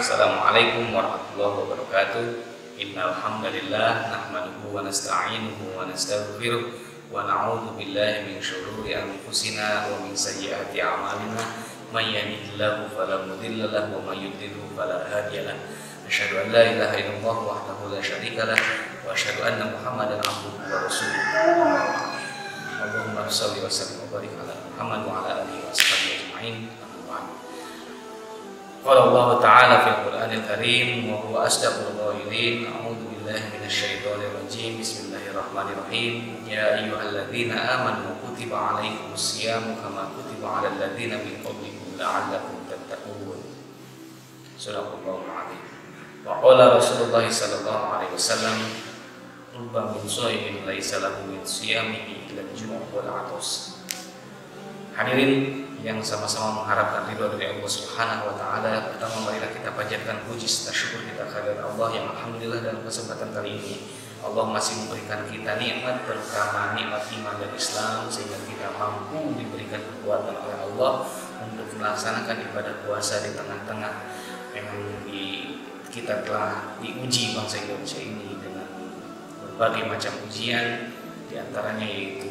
Assalamualaikum warahmatullahi wabarakatuh. Innal hamdalillah nahmaduhu wa nasta'inuhu wa nastaghfiruh wa na'udzu billahi min syururi anfusina wa min sayyiati a'malina. May yahdihillahu fala mudilla lahu wa may yudlilhu fala hadiya lahu. Asyhadu an la ilaha illallah wahdahu la syarika lah wa asyhadu anna Muhammadan abduhu wa rasuluh. Allahumma shalli wa sallim wa barik ala Muhammad wa ala alihi wa sahbihi ajma'in. Qala Allah Ta'ala fil Qur'anil Karim wa huwa asdaqul qailin. A'udzu billahi minasy syaithanir rajim. Bismillahirrahmanirrahim. Ya ayyuhalladzina amanu kutiba 'alaikumus syiyamu kama kutiba 'alal ladzina min qablikum la'allakum tattaqun. Shadaqallahul 'azim. Wa qala Rasulullah sallallahu alaihi wasallam, rubba min shaimin laisa lahu min siyamihi illa al-ju' wal 'atas. Hadirin yang sama-sama mengharapkan ridho dari Allah Subhanahu wa taala, pertama marilah kita panjatkan puji serta syukur kita kepada Allah yang alhamdulillah dalam kesempatan kali ini Allah masih memberikan kita nikmat, terutama nikmat iman dan Islam, sehingga kita mampu diberikan kekuatan oleh Allah untuk melaksanakan ibadah puasa di tengah-tengah memang kita telah diuji bangsa Indonesia ini dengan berbagai macam ujian, diantaranya yaitu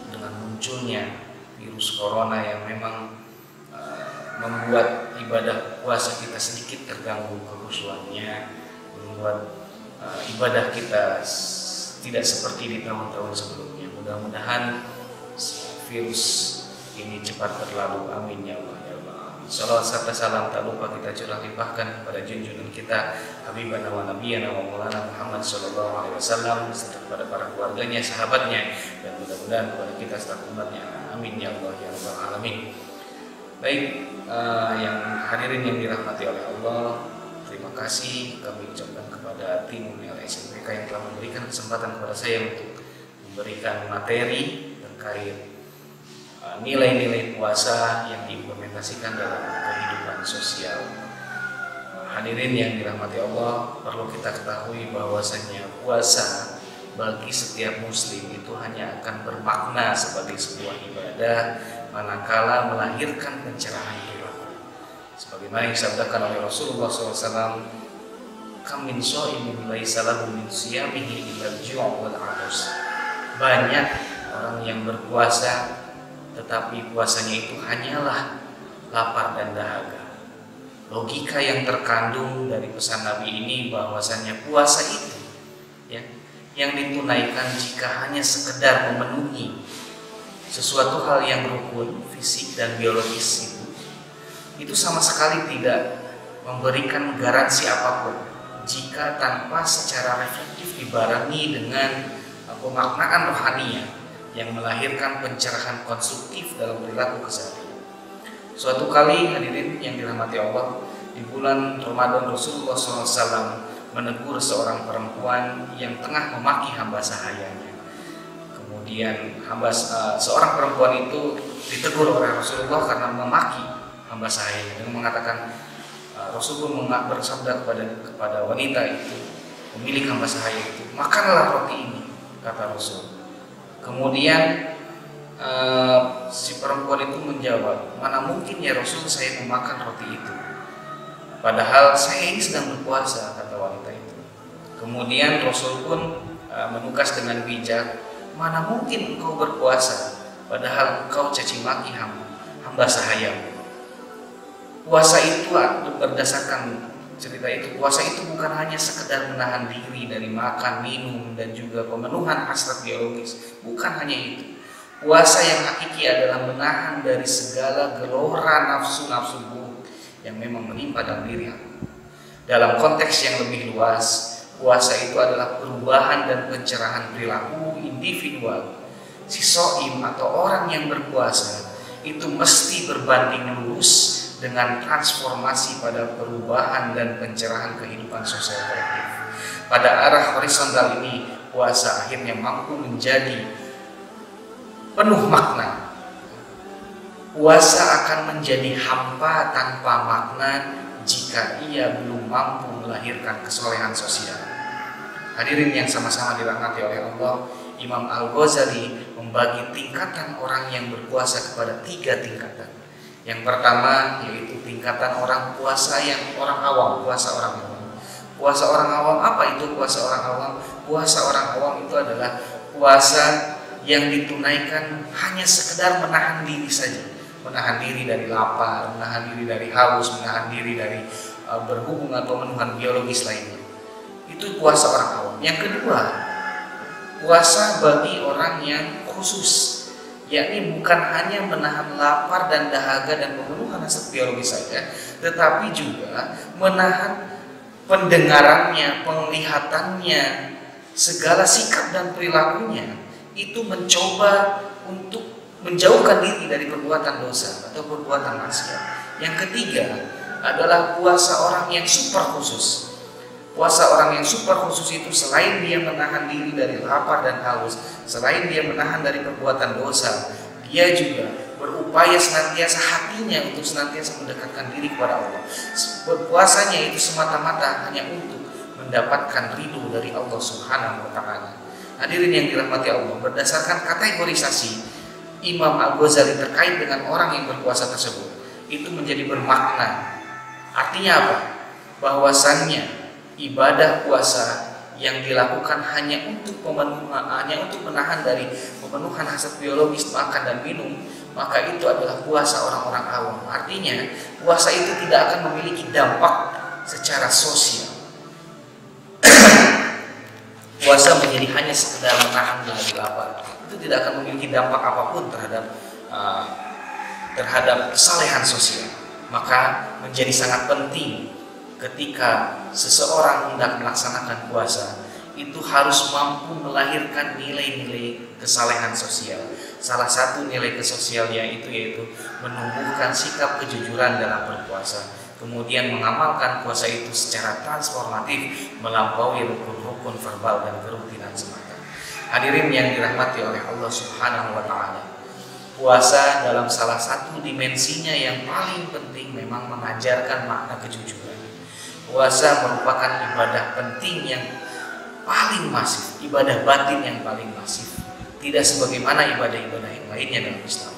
dengan munculnya virus corona yang memang membuat ibadah puasa kita sedikit terganggu kekhusyuannya, membuat ibadah kita tidak seperti di tahun-tahun sebelumnya. Mudah-mudahan virus ini cepat berlalu, amin ya Allah ya Allah. Salawat serta salam tak lupa kita curah limpahkan kepada junjungan kita Habibana wa Nabiyana wa Maulana Muhammad sallallahu alaihi wasallam, serta kepada para keluarganya, sahabatnya, dan mudah-mudahan kepada kita serta umatnya, amin ya Allah ya Rabbal alamin. Baik, yang hadirin yang dirahmati oleh Allah, terima kasih kami ucapkan kepada tim LSMPK yang telah memberikan kesempatan kepada saya untuk memberikan materi terkait nilai-nilai puasa yang diimplementasikan dalam kehidupan sosial. Hadirin yang dirahmati Allah, perlu kita ketahui bahwasanya puasa bagi setiap muslim itu hanya akan bermakna sebagai sebuah ibadah manakala melahirkan pencerahan perilaku. Sebagaimana yang disabdakan oleh Rasulullah SAW, kam min shaimin laisa lahu min siyamihi illa al-ju' wal 'atas. Banyak orang yang berpuasa tetapi puasanya itu hanyalah lapar dan dahaga. Logika yang terkandung dari pesan Nabi ini bahwasanya puasa itu ya, yang ditunaikan jika hanya sekedar memenuhi sesuatu hal yang rukun fisik dan biologis itu sama sekali tidak memberikan garansi apapun jika tanpa secara reflektif dibarengi dengan pemaknaan rohaniah yang melahirkan pencerahan konstruktif dalam perilaku keseharian. Suatu kali hadirin yang dirahmati Allah, di bulan Ramadan Rasulullah SAW menegur seorang perempuan yang tengah memaki hamba sahayanya. Kemudian seorang perempuan itu ditegur oleh Rasulullah karena memaki hamba sahayanya dengan mengatakan, Rasulullah bersabda kepada wanita itu, pemilik hamba sahaya itu, makanlah roti ini, kata Rasul. Kemudian si perempuan itu menjawab, mana mungkin ya Rasul saya memakan roti itu, padahal saya ini sedang berpuasa, kata wanita itu. Kemudian Rasul pun menugas dengan bijak, mana mungkin engkau berpuasa padahal engkau caci maki hamba sahayamu. Puasa itu berdasarkan cerita itu, puasa itu bukan hanya sekedar menahan diri dari makan, minum, dan juga pemenuhan hasrat biologis. Bukan hanya itu. Puasa yang hakiki adalah menahan dari segala gelora nafsu-nafsu buruk yang memang menimpa dalam diri aku. Dalam konteks yang lebih luas, puasa itu adalah perubahan dan pencerahan perilaku individual. Si shaim atau orang yang berpuasa itu mesti berbanding lurus dengan transformasi pada perubahan dan pencerahan kehidupan sosial kolektif. Pada arah horizontal ini, puasa akhirnya mampu menjadi penuh makna. Puasa akan menjadi hampa tanpa makna jika ia belum mampu melahirkan kesolehan sosial. Hadirin yang sama-sama dirahmati oleh Allah, Imam Al-Ghazali membagi tingkatan orang yang berpuasa kepada 3 tingkatan. Yang pertama yaitu tingkatan orang puasa yang orang awam, puasa orang awam. Puasa orang awam apa itu puasa orang awam? Puasa orang awam itu adalah puasa yang ditunaikan hanya sekedar menahan diri saja. Menahan diri dari lapar, menahan diri dari haus, menahan diri dari berhubung atau menuhan biologis lainnya. Itu puasa orang awam. Yang kedua, puasa bagi orang yang khusus, yakni bukan hanya menahan lapar dan dahaga dan pemenuhan hasrat biologis saja, tetapi juga menahan pendengarannya, penglihatannya, segala sikap dan perilakunya, itu mencoba untuk menjauhkan diri dari perbuatan dosa atau perbuatan maksiat. Yang ketiga adalah puasa orang yang super khusus. Puasa orang yang super khusus itu selain dia menahan diri dari lapar dan haus, selain dia menahan dari perbuatan dosa, dia juga berupaya senantiasa hatinya untuk senantiasa mendekatkan diri kepada Allah. Berpuasanya itu semata-mata hanya untuk mendapatkan ridho dari Allah Subhanahu wa Ta'ala. Hadirin yang dirahmati Allah, berdasarkan kategorisasi Imam Al-Ghazali terkait dengan orang yang berpuasa tersebut, itu menjadi bermakna. Artinya apa? Bahwasannya ibadah puasa yang dilakukan hanya untuk menahan dari pemenuhan hasrat biologis makan dan minum, maka itu adalah puasa orang-orang awam. Artinya puasa itu tidak akan memiliki dampak secara sosial. Puasa menjadi hanya sekedar menahan dari lapar, itu tidak akan memiliki dampak apapun terhadap kesalehan sosial. Maka menjadi sangat penting ketika seseorang hendak melaksanakan puasa, itu harus mampu melahirkan nilai-nilai kesalehan sosial. Salah satu nilai kesosialnya itu yaitu menumbuhkan sikap kejujuran dalam berpuasa, kemudian mengamalkan puasa itu secara transformatif melampaui rukun-rukun verbal dan kerutinan semata. Hadirin yang dirahmati oleh Allah Subhanahu wa Ta'ala, puasa dalam salah satu dimensinya yang paling penting memang mengajarkan makna kejujuran. Puasa merupakan ibadah penting yang paling masif, ibadah batin yang paling masif. Tidak sebagaimana ibadah-ibadah yang lainnya dalam Islam.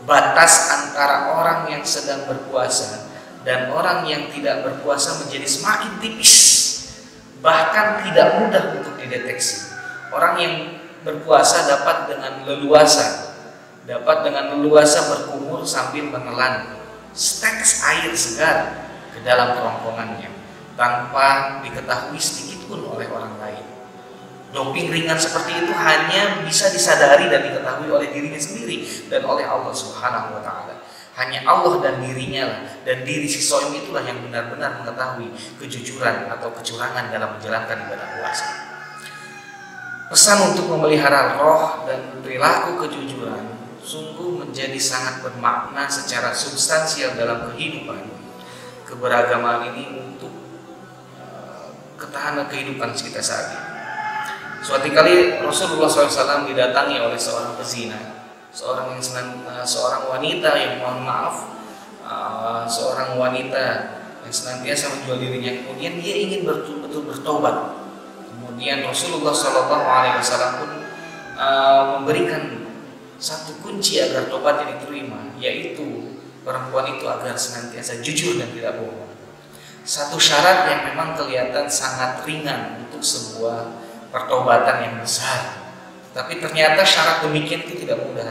Batas antara orang yang sedang berpuasa dan orang yang tidak berpuasa menjadi semakin tipis, bahkan tidak mudah untuk dideteksi. Orang yang berpuasa dapat dengan leluasa berkumur sambil menelan setetes air segar ke dalam kerongkongannya tanpa diketahui sedikit pun oleh orang lain. Doping ringan seperti itu hanya bisa disadari dan diketahui oleh dirinya sendiri dan oleh Allah Subhanahu wa Ta'ala. Hanya Allah dan dirinya dan diri si shaim itulah yang benar-benar mengetahui kejujuran atau kecurangan dalam menjalankan ibadah puasa. Pesan untuk memelihara roh dan perilaku kejujuran sungguh menjadi sangat bermakna secara substansial dalam kehidupan keberagaman ini untuk ketahanan kehidupan kita saat ini. Suatu kali Rasulullah SAW didatangi oleh seorang pezina, seorang wanita yang seorang wanita yang senantiasa menjual dirinya. Kemudian dia ingin betul-betul bertobat. Kemudian Rasulullah SAW pun memberikan satu kunci agar tobatnya diterima, yaitu perempuan itu agar senantiasa jujur dan tidak bohong. Satu syarat yang memang kelihatan sangat ringan untuk sebuah pertobatan yang besar, tapi ternyata syarat demikian itu tidak mudah,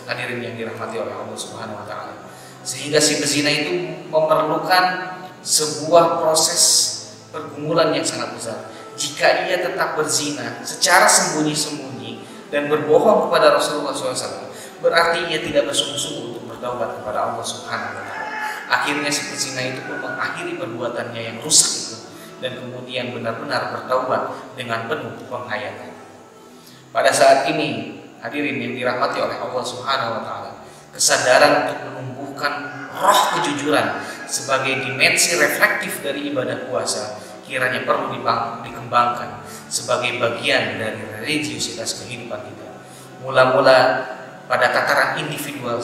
hadirin yang dirahmati oleh Allah Subhanahu wa Ta'ala. Sehingga si pezina itu memerlukan sebuah proses pergumulan yang sangat besar. Jika ia tetap berzina secara sembunyi-sembunyi dan berbohong kepada Rasulullah SAW, berarti ia tidak bersungguh-sungguh untuk bertaubat kepada Allah Subhanahu wa Ta'ala. Akhirnya si pezina itu pun mengakhiri perbuatannya yang rusak itu dan kemudian benar-benar bertaubat dengan penuh penghayatan. Pada saat ini, hadirin yang dirahmati oleh Allah Subhanahu wa Ta'ala, kesadaran untuk menumbuhkan roh kejujuran sebagai dimensi reflektif dari ibadah puasa kiranya perlu dikembangkan sebagai bagian dari religiusitas kehidupan kita. Mula-mula pada tataran individual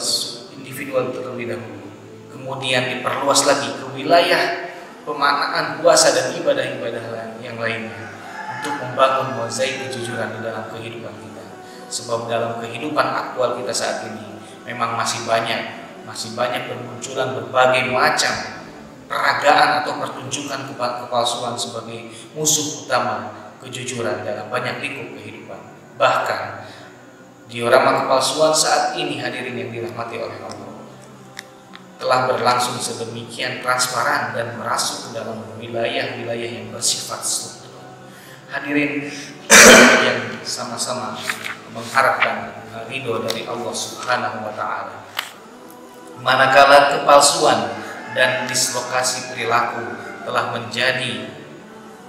terlebih dahulu, kemudian diperluas lagi ke wilayah pemaknaan puasa dan ibadah-ibadah yang lainnya untuk membangun mozaik kejujuran di dalam kehidupan kita. Sebab dalam kehidupan aktual kita saat ini memang masih banyak masih banyak bermunculan berbagai macam peragaan atau pertunjukan kepalsuan sebagai musuh utama kejujuran dalam banyak lingkup kehidupan. Bahkan diorama kepalsuan saat ini, hadirin yang dirahmati oleh Allah, telah berlangsung sedemikian transparan dan merasuk ke dalam wilayah-wilayah yang bersifat struktural. Hadirin yang sama-sama mengharapkan ridho dari Allah Subhanahu wa Ta'ala, manakala kepalsuan dan dislokasi perilaku telah menjadi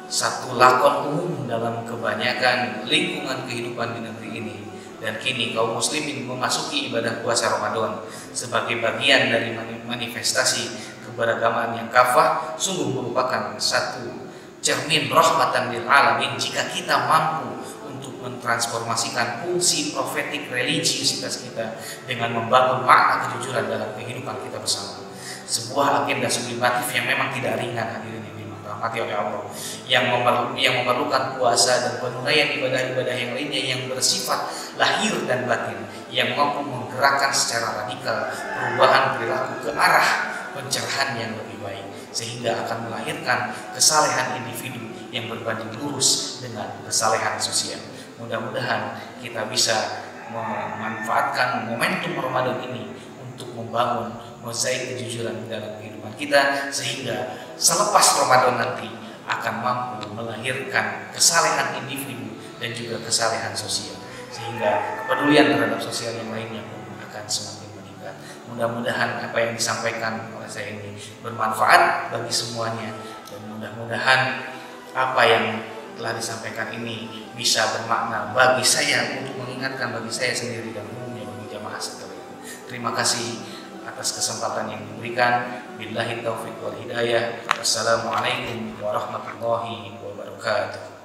satu lakon umum dalam kebanyakan lingkungan kehidupan di negeri ini, dan kini kaum muslimin memasuki ibadah puasa Ramadan sebagai bagian dari manifestasi keberagaman yang kafah, sungguh merupakan satu cermin rahmatan lil alamin jika kita mampu untuk mentransformasikan fungsi profetik religiusitas kita dengan membangun makna kejujuran dalam kehidupan kita bersama. Sebuah agenda sublimatif yang memang tidak ringan, hadirin yang dirahmati oleh Allah, yang memerlukan puasa dan penunaian ibadah-ibadah yang lainnya yang bersifat lahir dan batin, yang mampu menggerakkan secara radikal perubahan perilaku ke arah pencerahan yang lebih baik, sehingga akan melahirkan kesalehan individu yang berbanding lurus dengan kesalehan sosial. Mudah-mudahan kita bisa memanfaatkan momentum Ramadan ini untuk membangun mozaik kejujuran dalam kehidupan kita, sehingga selepas Ramadan nanti akan mampu melahirkan kesalehan individu dan juga kesalehan sosial, sehingga kepedulian terhadap sosial yang lainnya pun akan semakin meningkat. Mudah-mudahan apa yang disampaikan oleh saya ini bermanfaat bagi semuanya, dan mudah-mudahan apa yang telah disampaikan ini bisa bermakna bagi saya untuk mengingatkan bagi saya sendiri dan umumnya bagi jamaah sekalian. Terima kasih atas kesempatan yang diberikan. Billahi taufiq wal hidayah. Wassalamualaikum warahmatullahi wabarakatuh.